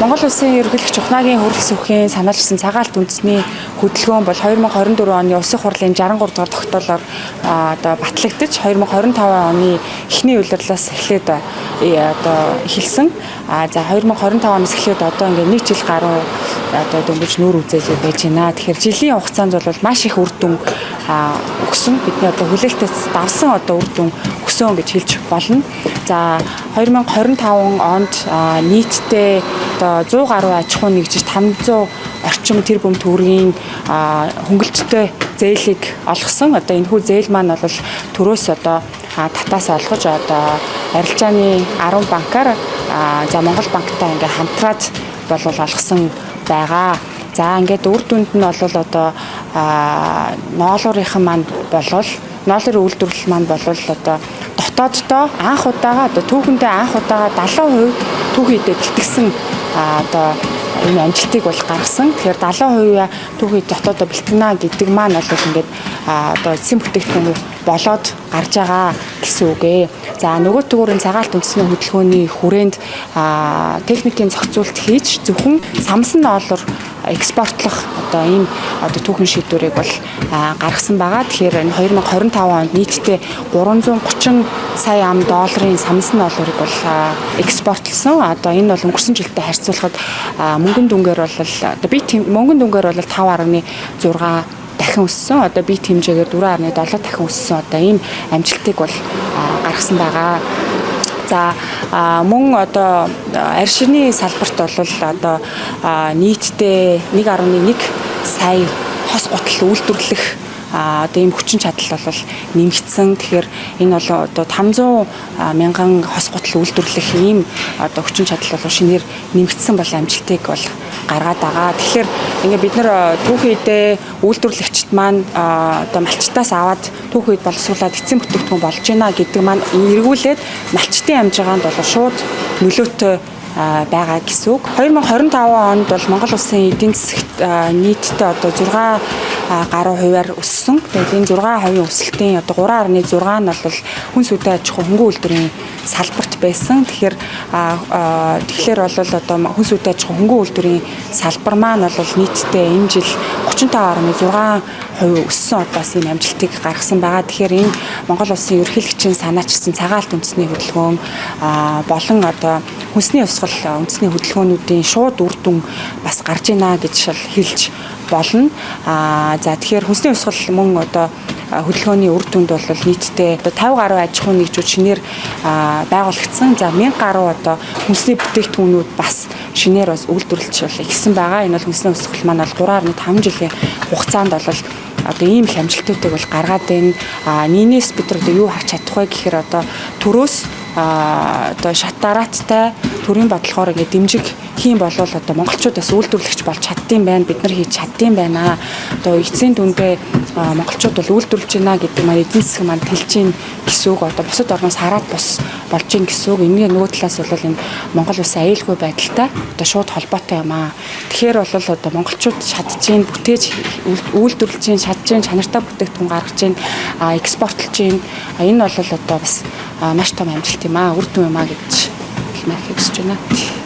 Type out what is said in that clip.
Монгол Улсын ерөнхийлөгч Ухнагийн хөрөлт сүхийн санаачилсан цагаалт үндэсний хөдөлгөөн бол 2024 оны Улсын хурлын 63 дугаар тогтоолоор батлагдаж 2025 оны эхний улирлаас эхлээд эхэлсэн. За 2025 оноос эхлээд одоо ингээд нэг жил гаруй дөнгөж нүүр үзээд байж байна. Тэгэхээр жилийн хугацаанд бол маш их үр дүн өгсөн. Бидний хүлээлтээс давсан үр дүн өгсөн гэж хэлж болно. За 2025 онд нийтдээ 100 гаруй аж ахуй нэгжиж 500 орчим тэрбум төгрөгийн хөнгөлөлттэй зээлийг олгосон. Энэхүү зээл маань бол төрөөс татаас олгож арилжааны 10 банкаар Монгол банктай ингээ хамтраад олгосон байгаа. За ингээд үр дүнд нь бол ноолуурынхан маань ноолуурын үйлдвэрлэл маань дотооддоо анх удаага түүхэндээ анх удаага 70% түүхийдээ бэлтгэсэн энэ амжилтыг гаргасан. Тэгэхээр 70% түүхий дотооддоо бэлтгэнэ гэдэг маань ингээд эцсийн бүтээгдэхүүн болоод гарч байгаа гэсэн үг ээ. За нөгөө төгөөрийн цагаалт үндэсний хөдөлгөөний хүрээнд техникийн зохицуулт хийж зөвхөн самсан ноолор экспортлох ийм түүхэн шийдвэрийг гаргасан байгаа. Тэгэхээр энэ 2025 онд нийтдээ 330 сая ам долларын самсан ноолорыг экспортлсон. Энэ бол өнгөрсөн жилдээ харьцуулахад мөнгөн дүнгээр мөнгөн дүнгээр 5.6 дахин өссөн. Бит хэмжээгээр 4.7 дахин өссөн. Ийм амжилтыг гаргасан байгаа. За мөн аршины салбарт нийтдээ 1.1 сая хос гутал үйлдвэрлэх ийм хүчин чадал нэмэгдсэн. Тэгэхээр энэ бол 500 мянган хос гутал үйлдвэрлэх ийм хүчин чадал шинээр нэмэгдсэн амжилтыг гаргаад байгаа. Тэгэхээр ингээд бид нар түүхийдээ үйлдвэрлэгчд маань малчтаас аваад түүхийд боловсруулаад эцсийн бүтээгдэхүүн болж байна гэдэг маань эргүүлээд малчтын амжиргаанд шууд нөлөөтэй байгаа гэсэн үг. 2025 онд Монгол Улсын эдийн засагт нийтдээ 6 гаруй хувиар өссөн. Тэгээд энэ 6% өсөлтийн 3.6 нь хүн сүдэ аж ахуй хөнгөн үйлдвэрийн салбарт байсан. Тэгэхээр хүн сүдэ аж ахуй хөнгөн үйлдвэрийн салбар маань нийтдээ энэ жил 35.6% өссөн ийм амжилтыг гаргасан байгаа. Тэгэхээр энэ Монгол Улсын ерөнхийлөгчийн санаачилсан цагаалт үндэсний хөдөлгөөн болон хүнсний хувьсгал үндэсний хөдөлгөөнүүдийн шууд үр дүн гарч ийна гэж хэлж болно. За тэгэхээр хүнсний хувьсгал мөн хөдөлгөөний үр дүнд нийтдээ 50 гаруй аж ахуй нэгжүүд шинээр байгуулагдсан. За 1000 гаруй хүнсний бүтээгдэхүүнүүд бас шинээр үйлдвэрлэж эхэлсэн байгаа. Энэ хүнсний хувьсгал маань 3.5 жилийн хугацаанд ийм их амжилтуудыг гаргаад байна. Нийнээс бид юу харж чадах вэ гэхээр төрөөс шат дарааттай төрийн бодлогоор дэмжиг хийм болвол монголчуудаас үйлдвэрлэгч болж чаддсан байна. Бид нар хийж чаддсан байна. Эцсийн дүндээ монголчууд үйлдвэрлэж байна гэдэг маань эдийн засаг маань тэлж гин гэсэн үг. Бусад орноос хараад бус болж гин гэсэн үг. Энэний нөгөө талаас энэ Монгол улсын аюулгүй байдалтай шууд холбоотой юм аа. Тэгэхээр монголчууд чадж гин бүтээж үйлдвэрлэж гин чадж гин чанартай бүтээгдэхүүн гаргаж гин экспортлж гин. Энэ бол бас маш том амжилт юм аа. Үр дүн юм аа гэж хэлмээр хүсэж байна.